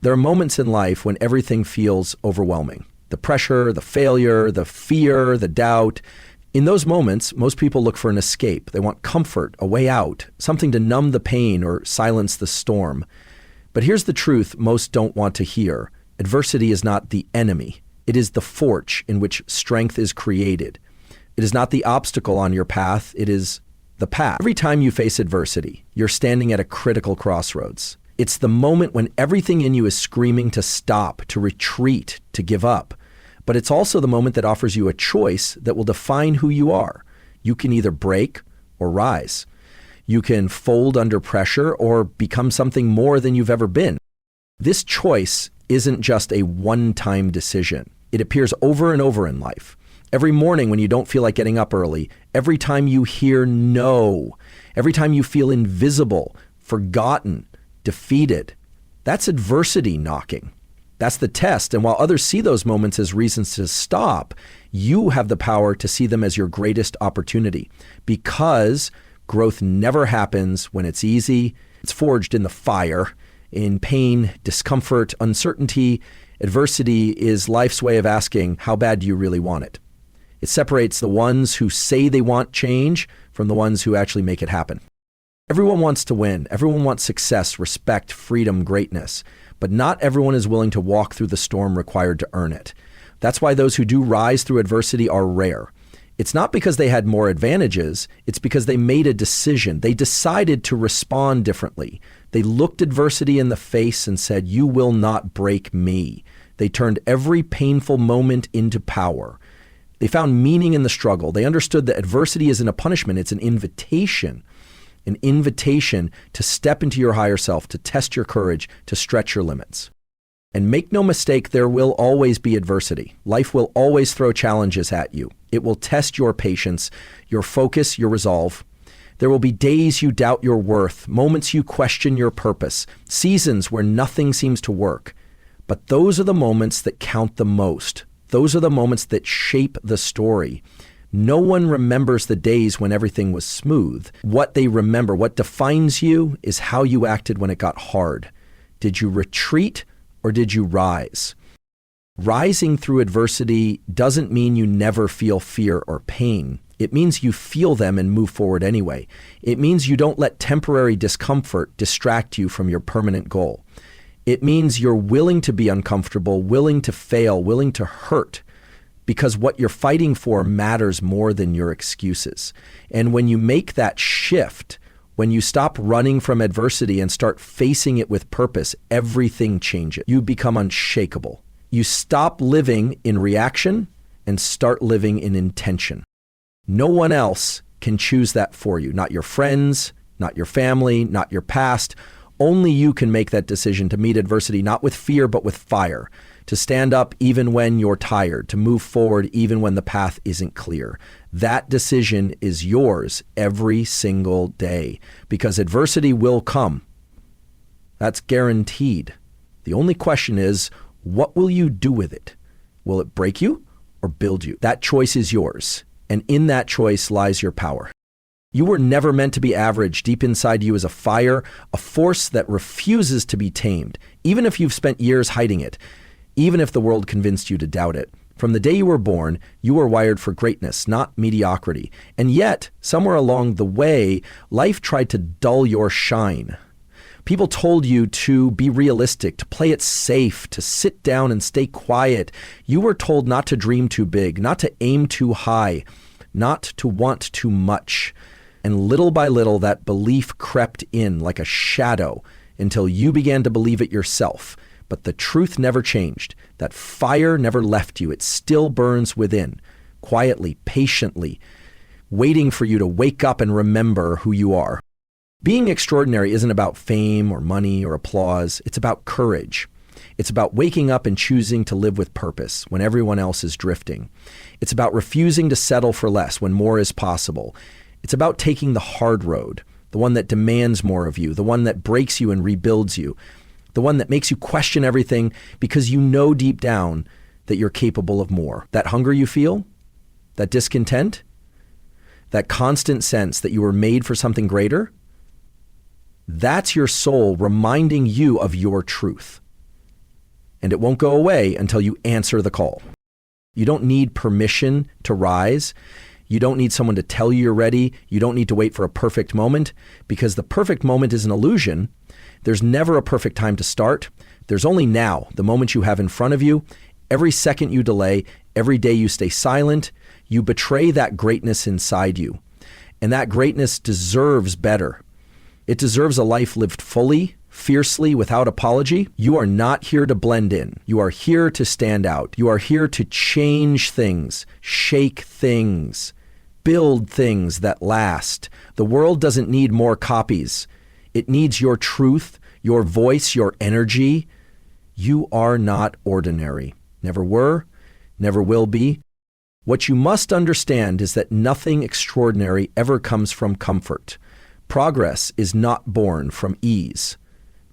There are moments in life when everything feels overwhelming. The pressure, the failure, the fear, the doubt. In those moments, most people look for an escape. They want comfort, a way out, something to numb the pain or silence the storm. But here's the truth most don't want to hear. Adversity is not the enemy. It is the forge in which strength is created. It is not the obstacle on your path. It is the path. Every time you face adversity, you're standing at a critical crossroads. It's the moment when everything in you is screaming to stop, to retreat, to give up. But it's also the moment that offers you a choice that will define who you are. You can either break or rise. You can fold under pressure or become something more than you've ever been. This choice isn't just a one-time decision. It appears over and over in life. Every morning when you don't feel like getting up early, every time you hear no, every time you feel invisible, forgotten, defeated, that's adversity knocking. That's the test. And while others see those moments as reasons to stop, you have the power to see them as your greatest opportunity, because growth never happens when it's easy. It's forged in the fire, in pain, discomfort, uncertainty. Adversity is life's way of asking, how bad do you really want it? It separates the ones who say they want change from the ones who actually make it happen. Everyone wants to win. Everyone wants success, respect, freedom, greatness. But not everyone is willing to walk through the storm required to earn it. That's why those who do rise through adversity are rare. It's not because they had more advantages. It's because they made a decision. They decided to respond differently. They looked adversity in the face and said, "You will not break me." They turned every painful moment into power. They found meaning in the struggle. They understood that adversity isn't a punishment, it's an invitation to step into your higher self, to test your courage, to stretch your limits. And make no mistake, there will always be adversity. Life will always throw challenges at you. It will test your patience, your focus, your resolve. There will be days you doubt your worth, moments you question your purpose, seasons where nothing seems to work. But those are the moments that count the most. Those are the moments that shape the story. No one remembers the days when everything was smooth. What they remember, what defines you, is how you acted when it got hard. Did you retreat or did you rise? Rising through adversity doesn't mean you never feel fear or pain. It means you feel them and move forward anyway. It means you don't let temporary discomfort distract you from your permanent goal. It means you're willing to be uncomfortable, willing to fail, willing to hurt, because what you're fighting for matters more than your excuses. And when you make that shift, when you stop running from adversity and start facing it with purpose, everything changes. You become unshakable. You stop living in reaction and start living in intention. No one else can choose that for you. Not your friends, not your family, not your past. Only you can make that decision to meet adversity, not with fear, but with fire. To stand up even when you're tired, to move forward even when the path isn't clear. That decision is yours every single day, because adversity will come. That's guaranteed. The only question is, what will you do with it? Will it break you or build you? That choice is yours, and in that choice lies your power. You were never meant to be average. Deep inside you is a fire, a force that refuses to be tamed, even if you've spent years hiding it. Even if the world convinced you to doubt it. From the day you were born, you were wired for greatness, not mediocrity. And yet, somewhere along the way, life tried to dull your shine. People told you to be realistic, to play it safe, to sit down and stay quiet. You were told not to dream too big, not to aim too high, not to want too much. And little by little, that belief crept in like a shadow until you began to believe it yourself. But the truth never changed. That fire never left you. It still burns within, quietly, patiently, waiting for you to wake up and remember who you are. Being extraordinary isn't about fame or money or applause. It's about courage. It's about waking up and choosing to live with purpose when everyone else is drifting. It's about refusing to settle for less when more is possible. It's about taking the hard road, the one that demands more of you, the one that breaks you and rebuilds you, the one that makes you question everything because you know deep down that you're capable of more. That hunger you feel, that discontent, that constant sense that you were made for something greater, that's your soul reminding you of your truth. and it won't go away until you answer the call. You don't need permission to rise. You don't need someone to tell you you're ready. You don't need to wait for a perfect moment, because the perfect moment is an illusion. There's never a perfect time to start. There's only now, the moment you have in front of you. Every second you delay, every day you stay silent, you betray that greatness inside you. And that greatness deserves better. It deserves a life lived fully, fiercely, without apology. You are not here to blend in. You are here to stand out. You are here to change things, shake things, build things that last. The world doesn't need more copies. It needs your truth, your voice, your energy. You are not ordinary. Never were, never will be. What you must understand is that nothing extraordinary ever comes from comfort. Progress is not born from ease.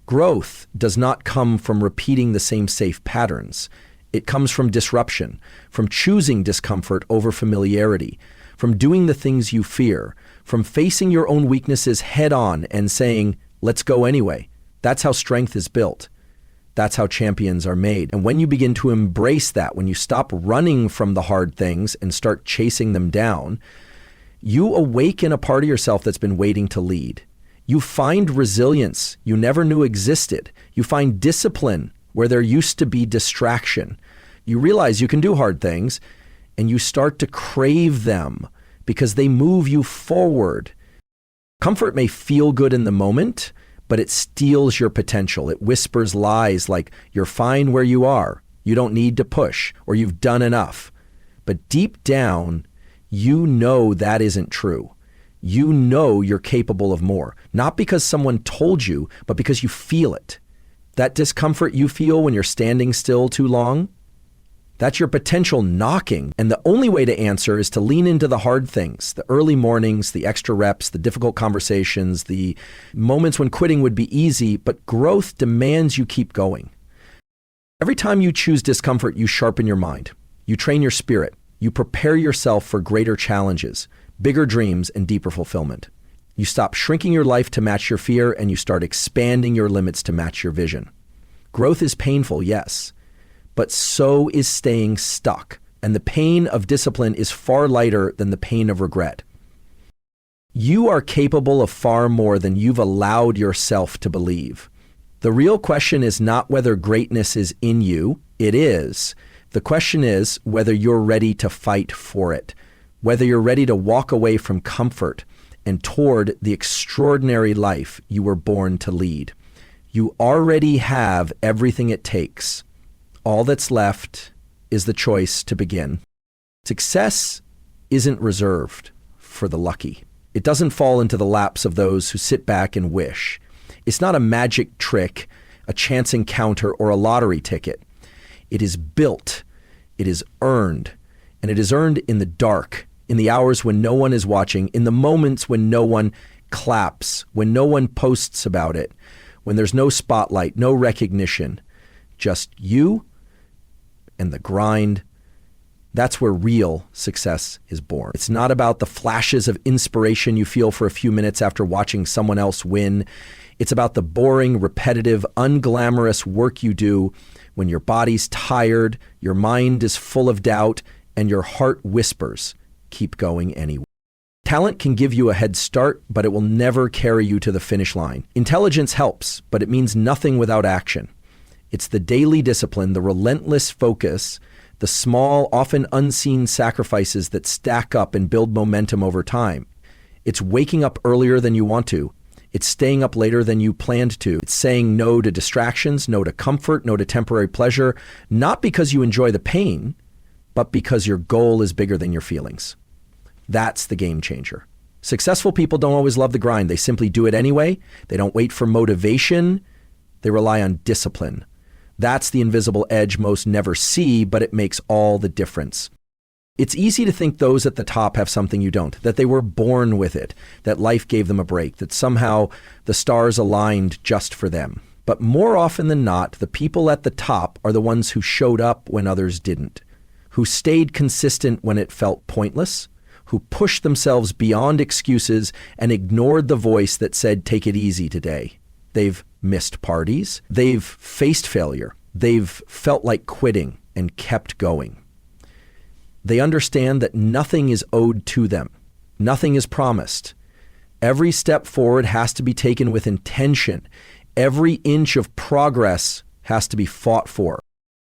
Growth does not come from repeating the same safe patterns. It comes from disruption, from choosing discomfort over familiarity, from doing the things you fear, from facing your own weaknesses head on and saying, let's go anyway. That's how strength is built. That's how champions are made. And when you begin to embrace that, when you stop running from the hard things and start chasing them down, you awaken a part of yourself that's been waiting to lead. You find resilience you never knew existed. You find discipline where there used to be distraction. You realize you can do hard things, and you start to crave them because they move you forward. Comfort may feel good in the moment, but it steals your potential. It whispers lies like you're fine where you are, you don't need to push, or you've done enough. But deep down, you know that isn't true. You know you're capable of more, not because someone told you, but because you feel it. That discomfort you feel when you're standing still too long, that's your potential knocking. And the only way to answer is to lean into the hard things, the early mornings, the extra reps, the difficult conversations, the moments when quitting would be easy, but growth demands you keep going. Every time you choose discomfort, you sharpen your mind. You train your spirit. You prepare yourself for greater challenges, bigger dreams, and deeper fulfillment. You stop shrinking your life to match your fear, and you start expanding your limits to match your vision. Growth is painful, yes, but so is staying stuck. And the pain of discipline is far lighter than the pain of regret. You are capable of far more than you've allowed yourself to believe. The real question is not whether greatness is in you. It is. The question is whether you're ready to fight for it, whether you're ready to walk away from comfort and toward the extraordinary life you were born to lead. You already have everything it takes. All that's left is the choice to begin. Success isn't reserved for the lucky. It doesn't fall into the laps of those who sit back and wish. It's not a magic trick, a chance encounter, or a lottery ticket. It is built, it is earned, and it is earned in the dark, in the hours when no one is watching, in the moments when no one claps, when no one posts about it, when there's no spotlight, no recognition, just you and the grind. That's where real success is born. It's not about the flashes of inspiration you feel for a few minutes after watching someone else win. It's about the boring, repetitive, unglamorous work you do when your body's tired, your mind is full of doubt, and your heart whispers, keep going anyway. Talent can give you a head start, but it will never carry you to the finish line. Intelligence helps, but it means nothing without action. It's the daily discipline, the relentless focus, the small, often unseen sacrifices that stack up and build momentum over time. It's waking up earlier than you want to. It's staying up later than you planned to. It's saying no to distractions, no to comfort, no to temporary pleasure, not because you enjoy the pain, but because your goal is bigger than your feelings. That's the game changer. Successful people don't always love the grind. They simply do it anyway. They don't wait for motivation. They rely on discipline. That's the invisible edge most never see, but it makes all the difference. It's easy to think those at the top have something you don't, that they were born with it, that life gave them a break, that somehow the stars aligned just for them. But more often than not, the people at the top are the ones who showed up when others didn't, who stayed consistent when it felt pointless, who pushed themselves beyond excuses and ignored the voice that said, take it easy today. They've missed parties. They've faced failure. They've felt like quitting and kept going. They understand that nothing is owed to them. Nothing is promised. Every step forward has to be taken with intention. Every inch of progress has to be fought for.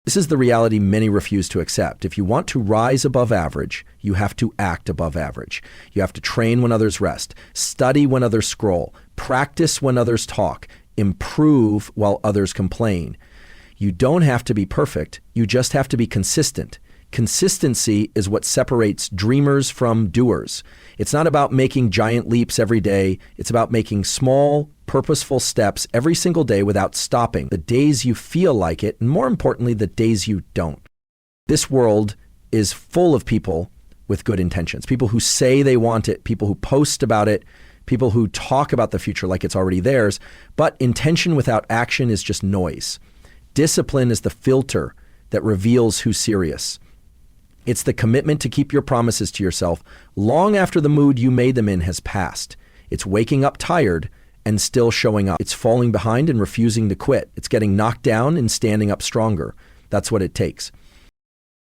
This is the reality many refuse to accept. If you want to rise above average, you have to act above average. You have to train when others rest, study when others scroll, practice when others talk, improve while others complain. You don't have to be perfect. You just have to be consistent. Consistency is what separates dreamers from doers. It's not about making giant leaps every day. It's about making small, purposeful steps every single day without stopping. The days you feel like it, and more importantly, the days you don't. This world is full of people with good intentions. People who say they want it, people who post about it, people who talk about the future like it's already theirs. But intention without action is just noise. Discipline is the filter that reveals who's serious. It's the commitment to keep your promises to yourself long after the mood you made them in has passed. It's waking up tired and still showing up. It's falling behind and refusing to quit. It's getting knocked down and standing up stronger. That's what it takes.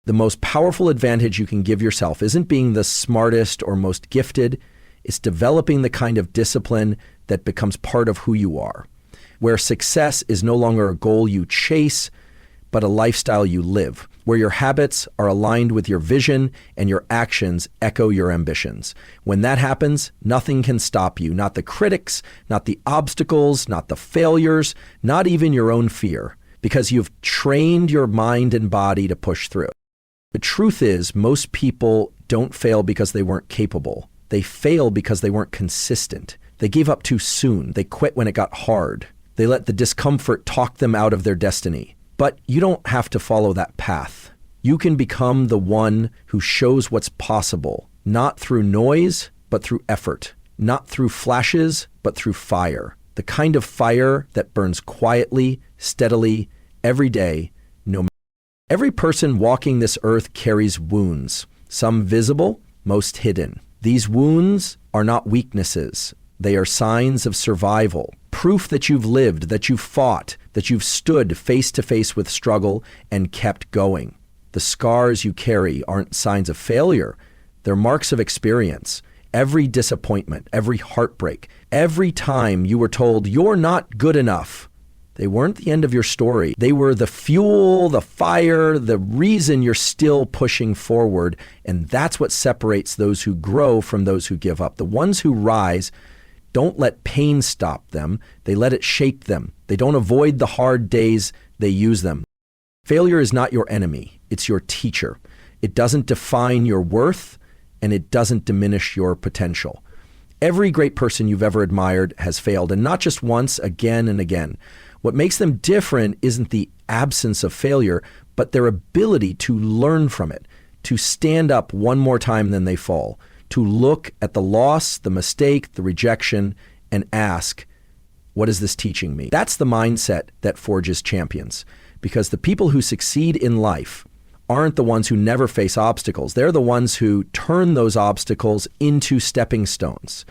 The most powerful advantage you can give yourself isn't being the smartest or most gifted. It's developing the kind of discipline that becomes part of who you are, where success is no longer a goal you chase, but a lifestyle you live, where your habits are aligned with your vision and your actions echo your ambitions. When that happens, nothing can stop you, not the critics, not the obstacles, not the failures, not even your own fear, because you've trained your mind and body to push through. The truth is, most people don't fail because they weren't capable. They fail because they weren't consistent. They gave up too soon. They quit when it got hard. They let the discomfort talk them out of their destiny. But you don't have to follow that path. You can become the one who shows what's possible, not through noise, but through effort, not through flashes, but through fire. The kind of fire that burns quietly, steadily, every day, no matter. Every person walking this earth carries wounds, some visible, most hidden. These wounds are not weaknesses. They are signs of survival, proof that you've lived, that you've fought, that you've stood face to face with struggle and kept going. The scars you carry aren't signs of failure. They're marks of experience. Every disappointment, every heartbreak, every time you were told you're not good enough, they weren't the end of your story. They were the fuel, the fire, the reason you're still pushing forward. And that's what separates those who grow from those who give up. The ones who rise don't let pain stop them. They let it shape them. They don't avoid the hard days. They use them. Failure is not your enemy. It's your teacher. It doesn't define your worth, and it doesn't diminish your potential. Every great person you've ever admired has failed, and not just once, again and again. What makes them different isn't the absence of failure, but their ability to learn from it, to stand up one more time than they fall, to look at the loss, the mistake, the rejection, and ask, what is this teaching me? That's the mindset that forges champions, because the people who succeed in life aren't the ones who never face obstacles. They're the ones who turn those obstacles into stepping stones.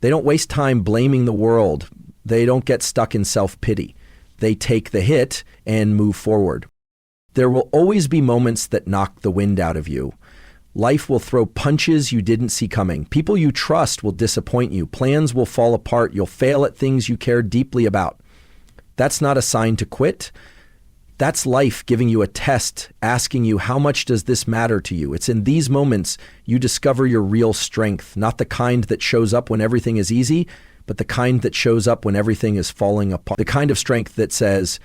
They don't waste time blaming the world. They don't get stuck in self-pity. They take the hit and move forward. There will always be moments that knock the wind out of you. Life will throw punches you didn't see coming. People you trust will disappoint you. Plans will fall apart. You'll fail at things you care deeply about. That's not a sign to quit. That's life giving you a test, asking you, how much does this matter to you? It's in these moments you discover your real strength, not the kind that shows up when everything is easy, but the kind that shows up when everything is falling apart. The kind of strength that says,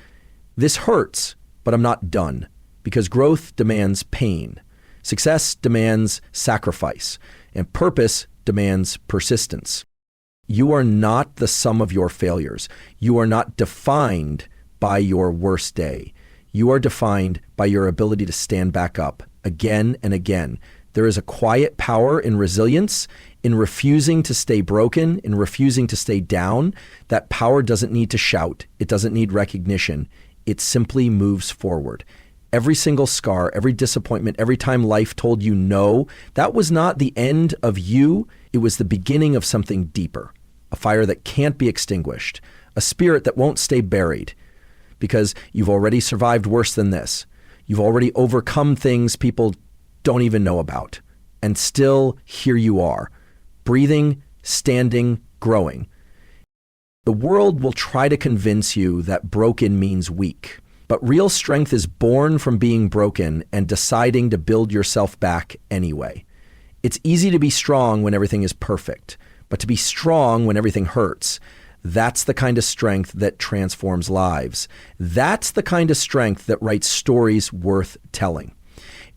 this hurts, but I'm not done, because growth demands pain. Success demands sacrifice, and purpose demands persistence. You are not the sum of your failures. You are not defined by your worst day. You are defined by your ability to stand back up again and again. There is a quiet power in resilience, in refusing to stay broken, in refusing to stay down. That power doesn't need to shout. It doesn't need recognition. It simply moves forward. Every single scar, every disappointment, every time life told you no, that was not the end of you. It was the beginning of something deeper, a fire that can't be extinguished, a spirit that won't stay buried. because you've already survived worse than this. You've already overcome things people don't even know about. And still, here you are, breathing, standing, growing. The world will try to convince you that broken means weak. But real strength is born from being broken and deciding to build yourself back anyway. It's easy to be strong when everything is perfect, but to be strong when everything hurts, that's the kind of strength that transforms lives. That's the kind of strength that writes stories worth telling.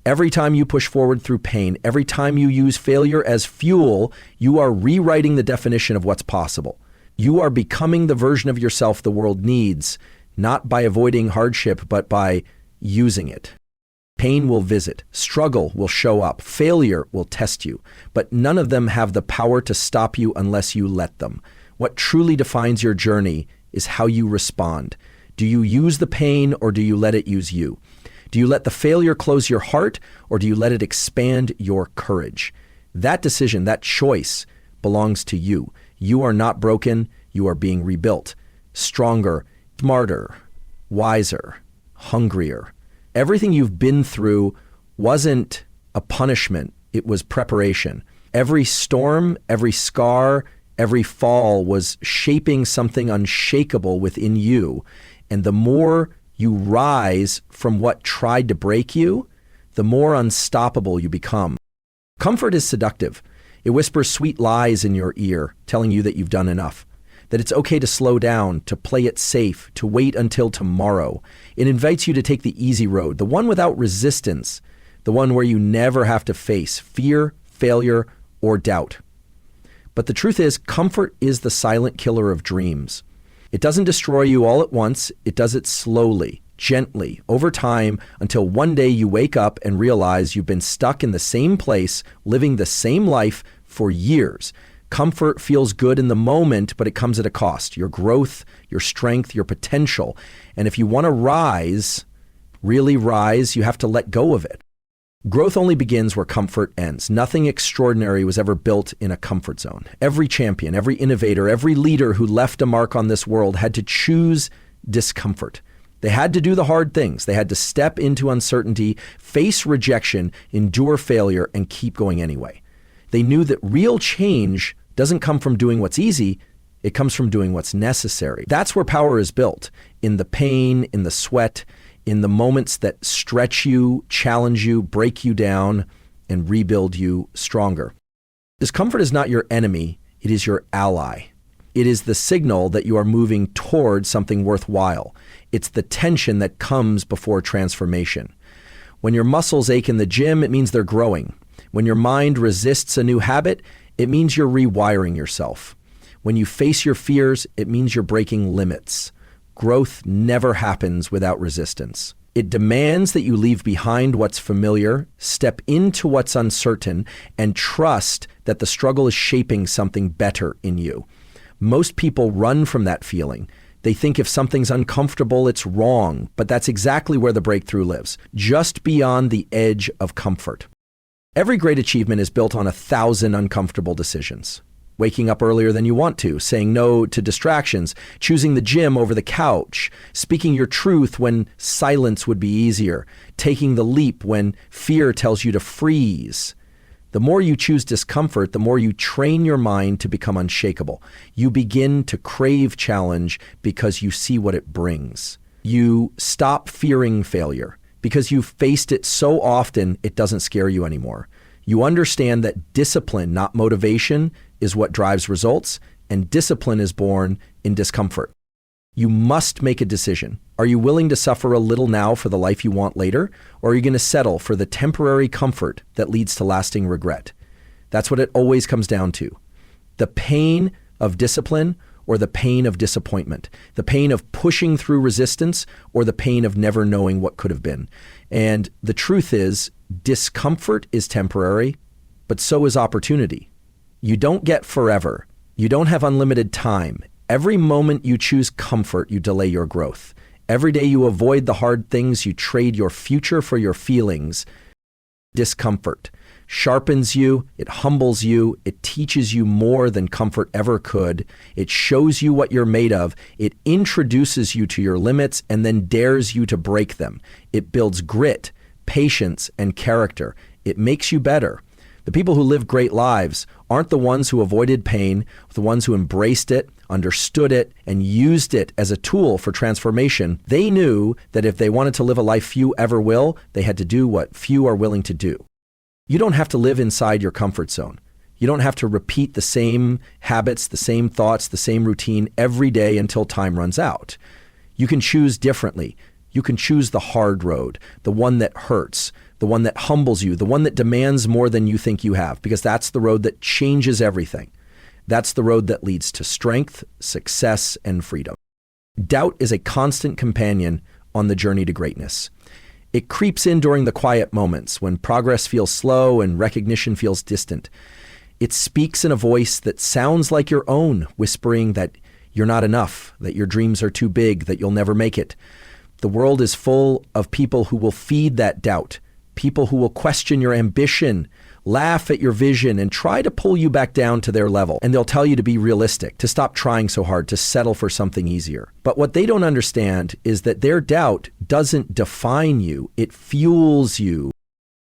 Every time you push forward through pain, every time you use failure as fuel, you are rewriting the definition of what's possible. You are becoming the version of yourself the world needs, not by avoiding hardship, but by using it. Pain will visit, struggle will show up, failure will test you, but none of them have the power to stop you unless you let them. What truly defines your journey is how you respond. Do you use the pain or do you let it use you? Do you let the failure close your heart or do you let it expand your courage? That decision, that choice belongs to you. You are not broken. You are being rebuilt, stronger, smarter, wiser, hungrier. Everything you've been through wasn't a punishment. It was preparation. Every storm, every scar, every fall was shaping something unshakable within you. And the more you rise from what tried to break you, the more unstoppable you become. Comfort is seductive. It whispers sweet lies in your ear, telling you that you've done enough, that it's okay to slow down, to play it safe, to wait until tomorrow. It invites you to take the easy road, the one without resistance, the one where you never have to face fear, failure, or doubt. But the truth is, comfort is the silent killer of dreams. It doesn't destroy you all at once. It does it slowly, gently, over time, until one day you wake up and realize you've been stuck in the same place, living the same life for years. Comfort feels good in the moment, but it comes at a cost. Your growth, your strength, your potential. And if you want to rise, really rise, you have to let go of it. Growth only begins where comfort ends. Nothing extraordinary was ever built in a comfort zone. Every champion, every innovator, every leader who left a mark on this world had to choose discomfort. They had to do the hard things. They had to step into uncertainty, face rejection, endure failure, and keep going anyway. They knew that real change doesn't come from doing what's easy. It comes from doing what's necessary. That's where power is built, in the pain, in the sweat, in the moments that stretch you, challenge you, break you down, and rebuild you stronger. Discomfort is not your enemy, it is your ally. It is the signal that you are moving toward something worthwhile. It's the tension that comes before transformation. When your muscles ache in the gym, it means they're growing. When your mind resists a new habit, it means you're rewiring yourself. When you face your fears, it means you're breaking limits. Growth never happens without resistance. It demands that you leave behind what's familiar, step into what's uncertain, and trust that the struggle is shaping something better in you. Most people run from that feeling. They think if something's uncomfortable, it's wrong, but that's exactly where the breakthrough lives, just beyond the edge of comfort. Every great achievement is built on 1,000 uncomfortable decisions. Waking up earlier than you want to, saying no to distractions, choosing the gym over the couch, speaking your truth when silence would be easier, taking the leap when fear tells you to freeze. The more you choose discomfort, the more you train your mind to become unshakable. You begin to crave challenge because you see what it brings. You stop fearing failure because you've faced it so often it doesn't scare you anymore. You understand that discipline, not motivation, is what drives results, and discipline is born in discomfort. You must make a decision. Are you willing to suffer a little now for the life you want later, or are you going to settle for the temporary comfort that leads to lasting regret? That's what it always comes down to. The pain of discipline or the pain of disappointment, the pain of pushing through resistance or the pain of never knowing what could have been. And the truth is, discomfort is temporary, but so is opportunity. You don't get forever. You don't have unlimited time. Every moment you choose comfort, you delay your growth. Every day you avoid the hard things, you trade your future for your feelings. Discomfort. sharpens you, it humbles you, it teaches you more than comfort ever could. It shows you what you're made of. It introduces you to your limits and then dares you to break them. It builds grit, patience, and character. It makes you better. The people who live great lives aren't the ones who avoided pain, the ones who embraced it, understood it, and used it as a tool for transformation. They knew that if they wanted to live a life few ever will, they had to do what few are willing to do. You don't have to live inside your comfort zone. You don't have to repeat the same habits, the same thoughts, the same routine every day until time runs out. You can choose differently. You can choose the hard road, the one that hurts, the one that humbles you, the one that demands more than you think you have, because that's the road that changes everything. That's the road that leads to strength, success, and freedom. Doubt is a constant companion on the journey to greatness. It creeps in during the quiet moments when progress feels slow and recognition feels distant. It speaks in a voice that sounds like your own, whispering that you're not enough, that your dreams are too big, that you'll never make it. The world is full of people who will feed that doubt, people who will question your ambition, laugh at your vision, and try to pull you back down to their level. And they'll tell you to be realistic, to stop trying so hard, to settle for something easier. But what they don't understand is that their doubt doesn't define you, it fuels you.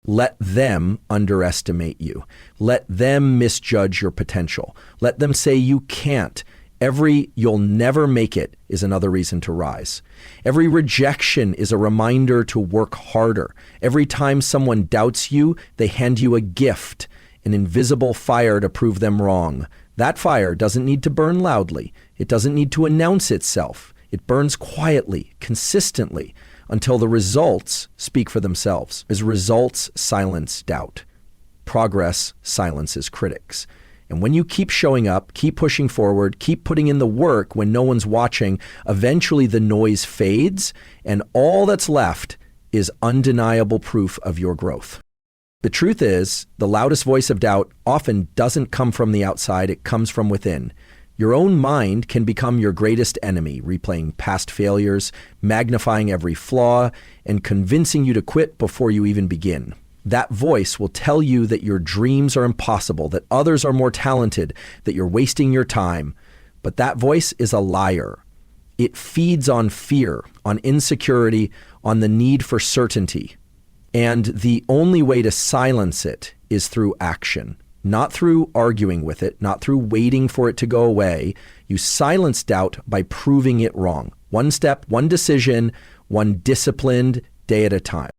Let them underestimate you. Let them misjudge your potential. Let them say you can't. Every "you'll never make it" is another reason to rise. Every rejection is a reminder to work harder. Every time someone doubts you, they hand you a gift, an invisible fire to prove them wrong. That fire doesn't need to burn loudly. It doesn't need to announce itself. It burns quietly, consistently, until the results speak for themselves. As results silence doubt. Progress silences critics. And when you keep showing up, keep pushing forward, keep putting in the work when no one's watching, eventually the noise fades, and all that's left is undeniable proof of your growth. The truth is, the loudest voice of doubt often doesn't come from the outside, it comes from within. Your own mind can become your greatest enemy, replaying past failures, magnifying every flaw, and convincing you to quit before you even begin. That voice will tell you that your dreams are impossible, that others are more talented, that you're wasting your time. But that voice is a liar. It feeds on fear, on insecurity, on the need for certainty. And the only way to silence it is through action, not through arguing with it, not through waiting for it to go away. You silence doubt by proving it wrong. One step, one decision, one disciplined day at a time.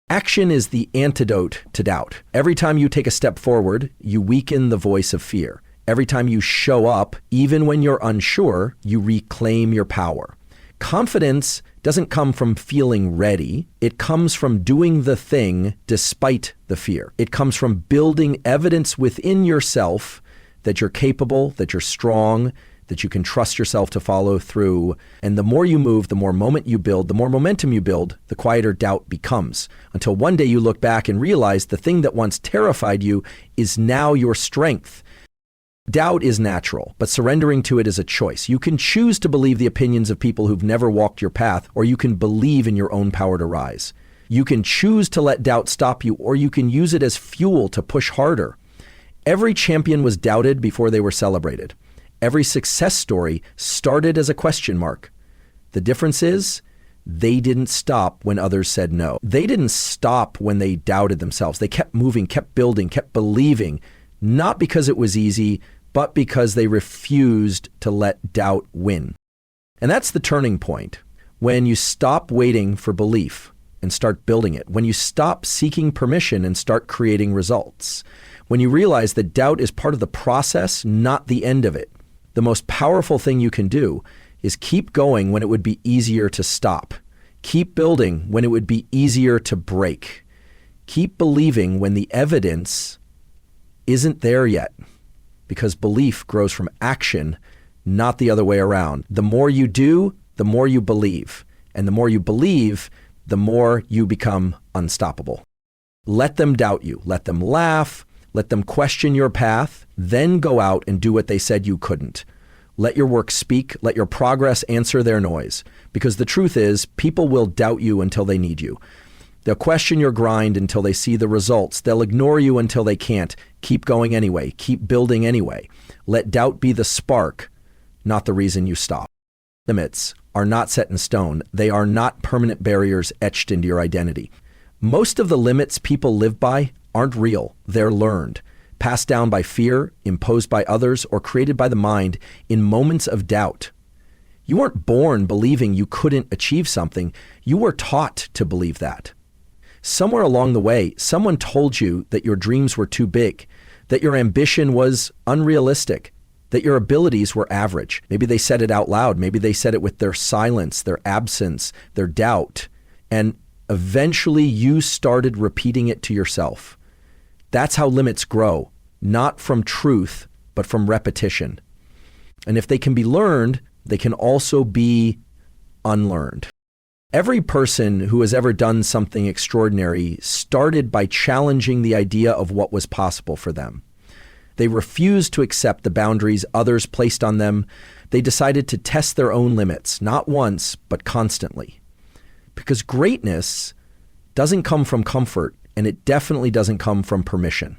Action is the antidote to doubt. Every time you take a step forward, you weaken the voice of fear. Every time you show up, even when you're unsure, you reclaim your power. Confidence doesn't come from feeling ready. It comes from doing the thing despite the fear. It comes from building evidence within yourself that you're capable, that you're strong, that you can trust yourself to follow through. And the more you move, the more moment you build, the more momentum you build, the quieter doubt becomes. Until one day you look back and realize the thing that once terrified you is now your strength. Doubt is natural, but surrendering to it is a choice. You can choose to believe the opinions of people who've never walked your path, or you can believe in your own power to rise. You can choose to let doubt stop you, or you can use it as fuel to push harder. Every champion was doubted before they were celebrated. Every success story started as a question mark. The difference is, they didn't stop when others said no. They didn't stop when they doubted themselves. They kept moving, kept building, kept believing, not because it was easy, but because they refused to let doubt win. And that's the turning point. When you stop waiting for belief and start building it. When you stop seeking permission and start creating results. When you realize that doubt is part of the process, not the end of it. The most powerful thing you can do is keep going when it would be easier to stop. Keep building when it would be easier to break. Keep believing when the evidence isn't there yet, because belief grows from action, not the other way around. The more you do, the more you believe. And the more you believe, the more you become unstoppable. Let them doubt you. Let them laugh. Let them question your path, then go out and do what they said you couldn't. Let your work speak. Let your progress answer their noise. Because the truth is, people will doubt you until they need you. They'll question your grind until they see the results. They'll ignore you until they can't. Keep going anyway. Keep building anyway. Let doubt be the spark, not the reason you stop. Limits are not set in stone. They are not permanent barriers etched into your identity. Most of the limits people live by aren't real. They're learned, passed down by fear, imposed by others, or created by the mind in moments of doubt. You weren't born believing you couldn't achieve something. You were taught to believe that. Somewhere along the way, someone told you that your dreams were too big, that your ambition was unrealistic, that your abilities were average. Maybe they said it out loud. Maybe they said it with their silence, their absence, their doubt. And eventually you started repeating it to yourself. That's how limits grow, not from truth, but from repetition. And if they can be learned, they can also be unlearned. Every person who has ever done something extraordinary started by challenging the idea of what was possible for them. They refused to accept the boundaries others placed on them. They decided to test their own limits, not once, but constantly. Because greatness doesn't come from comfort, and it definitely doesn't come from permission.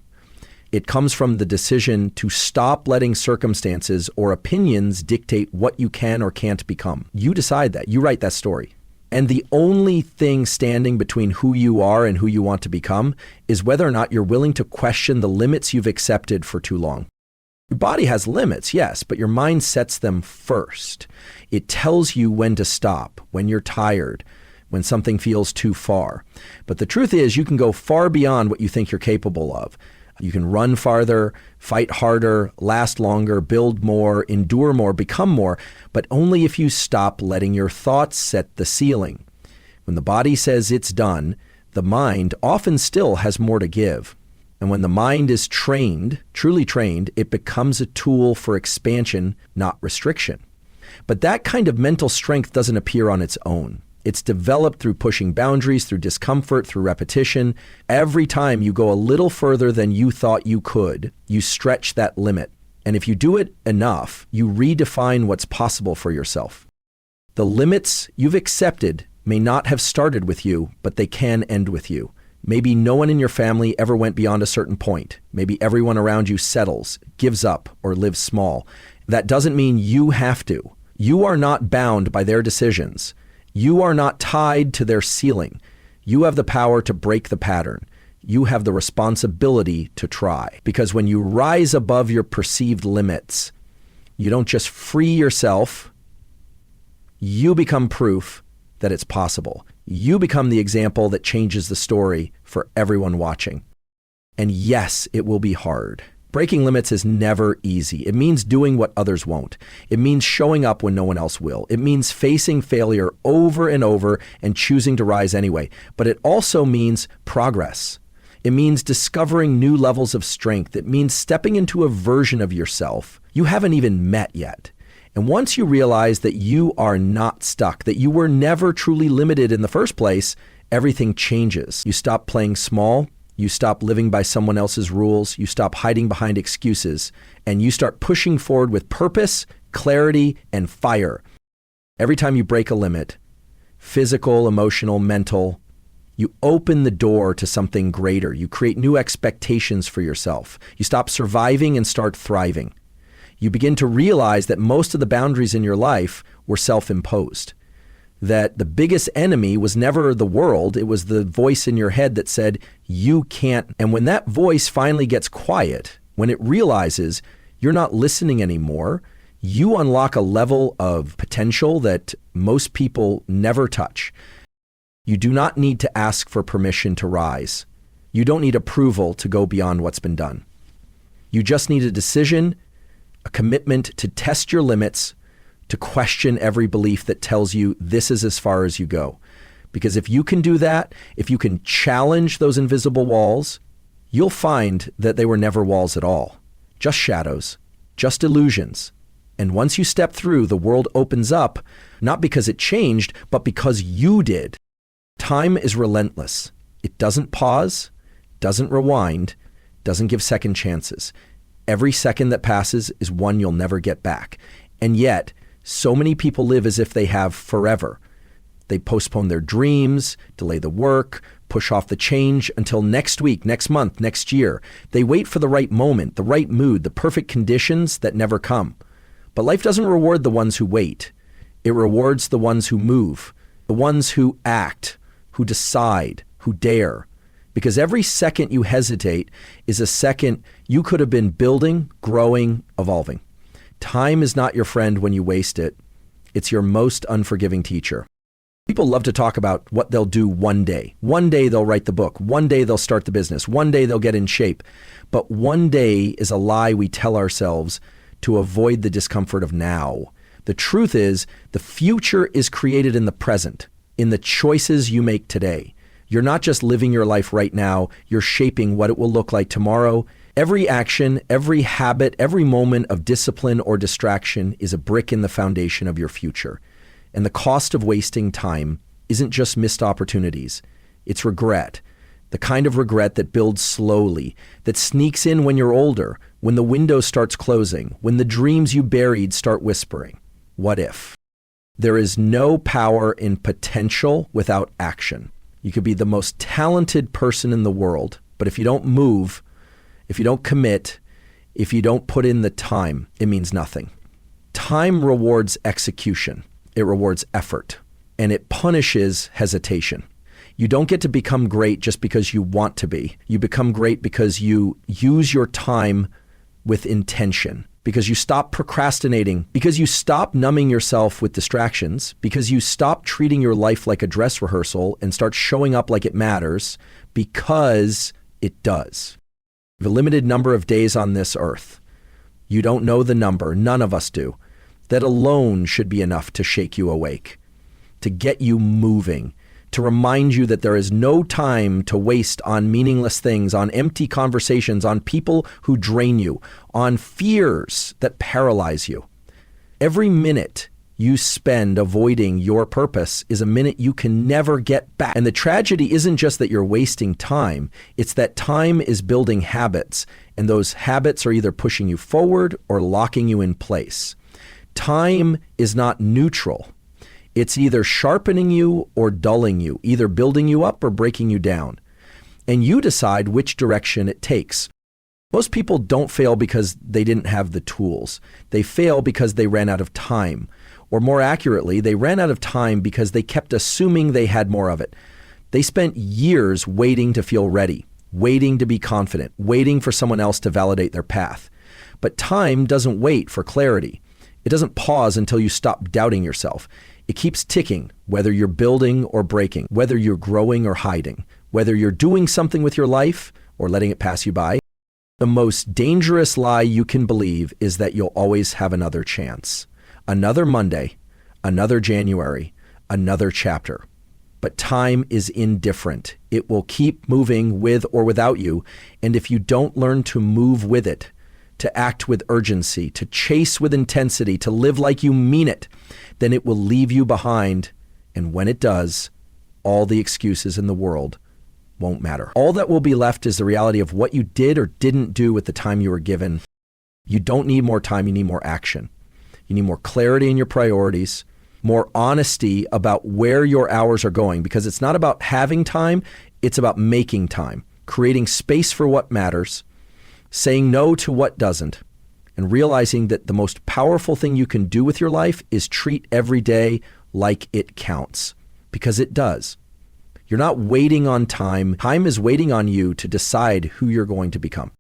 It comes from the decision to stop letting circumstances or opinions dictate what you can or can't become. You decide that. You write that story. And the only thing standing between who you are and who you want to become is whether or not you're willing to question the limits you've accepted for too long. Your body has limits, yes, but your mind sets them first. It tells you when to stop, when you're tired, when something feels too far. But the truth is, you can go far beyond what you think you're capable of. You can run farther, fight harder, last longer, build more, endure more, become more, but only if you stop letting your thoughts set the ceiling. When the body says it's done, the mind often still has more to give. And when the mind is trained, truly trained, it becomes a tool for expansion, not restriction. But that kind of mental strength doesn't appear on its own. It's developed through pushing boundaries, through discomfort, through repetition. Every time you go a little further than you thought you could, you stretch that limit. And if you do it enough, you redefine what's possible for yourself. The limits you've accepted may not have started with you, but they can end with you. Maybe no one in your family ever went beyond a certain point. Maybe everyone around you settles, gives up, or lives small. That doesn't mean you have to. You are not bound by their decisions. You are not tied to their ceiling. You have the power to break the pattern. You have the responsibility to try. Because when you rise above your perceived limits, you don't just free yourself, you become proof that it's possible. You become the example that changes the story for everyone watching. And yes, it will be hard. Breaking limits is never easy. It means doing what others won't. It means showing up when no one else will. It means facing failure over and over and choosing to rise anyway. But it also means progress. It means discovering new levels of strength. It means stepping into a version of yourself you haven't even met yet. And once you realize that you are not stuck, that you were never truly limited in the first place, everything changes. You stop playing small. You stop living by someone else's rules. You stop hiding behind excuses. And you start pushing forward with purpose, clarity, and fire. Every time you break a limit, physical, emotional, mental, you open the door to something greater. You create new expectations for yourself. You stop surviving and start thriving. You begin to realize that most of the boundaries in your life were self-imposed. That the biggest enemy was never the world, it was the voice in your head that said, you can't. And when that voice finally gets quiet, when it realizes you're not listening anymore, you unlock a level of potential that most people never touch. You do not need to ask for permission to rise. You don't need approval to go beyond what's been done. You just need a decision, a commitment to test your limits, to question every belief that tells you this is as far as you go. Because if you can do that, if you can challenge those invisible walls, you'll find that they were never walls at all. Just shadows, just illusions. And once you step through, the world opens up, not because it changed, but because you did. Time is relentless. It doesn't pause, doesn't rewind, doesn't give second chances. Every second that passes is one you'll never get back. And yet, so many people live as if they have forever. They postpone their dreams, delay the work, push off the change until next week, next month, next year. They wait for the right moment, the right mood, the perfect conditions that never come. But life doesn't reward the ones who wait. It rewards the ones who move, the ones who act, who decide, who dare. Because every second you hesitate is a second you could have been building, growing, evolving. Time is not your friend when you waste it. It's your most unforgiving teacher. People love to talk about what they'll do one day. One day they'll write the book. One day they'll start the business. One day they'll get in shape. But one day is a lie we tell ourselves to avoid the discomfort of now. The truth is, the future is created in the present, in the choices you make today. You're not just living your life right now, you're shaping what it will look like tomorrow. Every action, every habit, every moment of discipline or distraction is a brick in the foundation of your future. And the cost of wasting time isn't just missed opportunities. It's regret. The kind of regret that builds slowly, that sneaks in when you're older, when the window starts closing, when the dreams you buried start whispering. What if? There is no power in potential without action. You could be the most talented person in the world, but if you don't move, if you don't commit, if you don't put in the time, it means nothing. Time rewards execution. It rewards effort, and it punishes hesitation. You don't get to become great just because you want to be. You become great because you use your time with intention, because you stop procrastinating, because you stop numbing yourself with distractions, because you stop treating your life like a dress rehearsal and start showing up like it matters, because it does. You have a limited number of days on this earth. You don't know the number. None of us do. That alone should be enough to shake you awake, to get you moving, to remind you that there is no time to waste on meaningless things, on empty conversations, on people who drain you, on fears that paralyze you. Every minute you spend avoiding your purpose is a minute you can never get back. And the tragedy isn't just that you're wasting time, it's that time is building habits, and those habits are either pushing you forward or locking you in place. Time is not neutral. It's either sharpening you or dulling you, either building you up or breaking you down. And you decide which direction it takes. Most people don't fail because they didn't have the tools. They fail because they ran out of time. Or more accurately, they ran out of time because they kept assuming they had more of it. They spent years waiting to feel ready, waiting to be confident, waiting for someone else to validate their path. But time doesn't wait for clarity. It doesn't pause until you stop doubting yourself. It keeps ticking, whether you're building or breaking, whether you're growing or hiding, whether you're doing something with your life or letting it pass you by. The most dangerous lie you can believe is that you'll always have another chance. Another Monday, another January, another chapter. But time is indifferent. It will keep moving with or without you. And if you don't learn to move with it, to act with urgency, to chase with intensity, to live like you mean it, then it will leave you behind. And when it does, all the excuses in the world won't matter. All that will be left is the reality of what you did or didn't do with the time you were given. You don't need more time, you need more action. You need more clarity in your priorities, more honesty about where your hours are going, because it's not about having time, it's about making time, creating space for what matters, saying no to what doesn't, and realizing that the most powerful thing you can do with your life is treat every day like it counts, because it does. You're not waiting on time. Time is waiting on you to decide who you're going to become.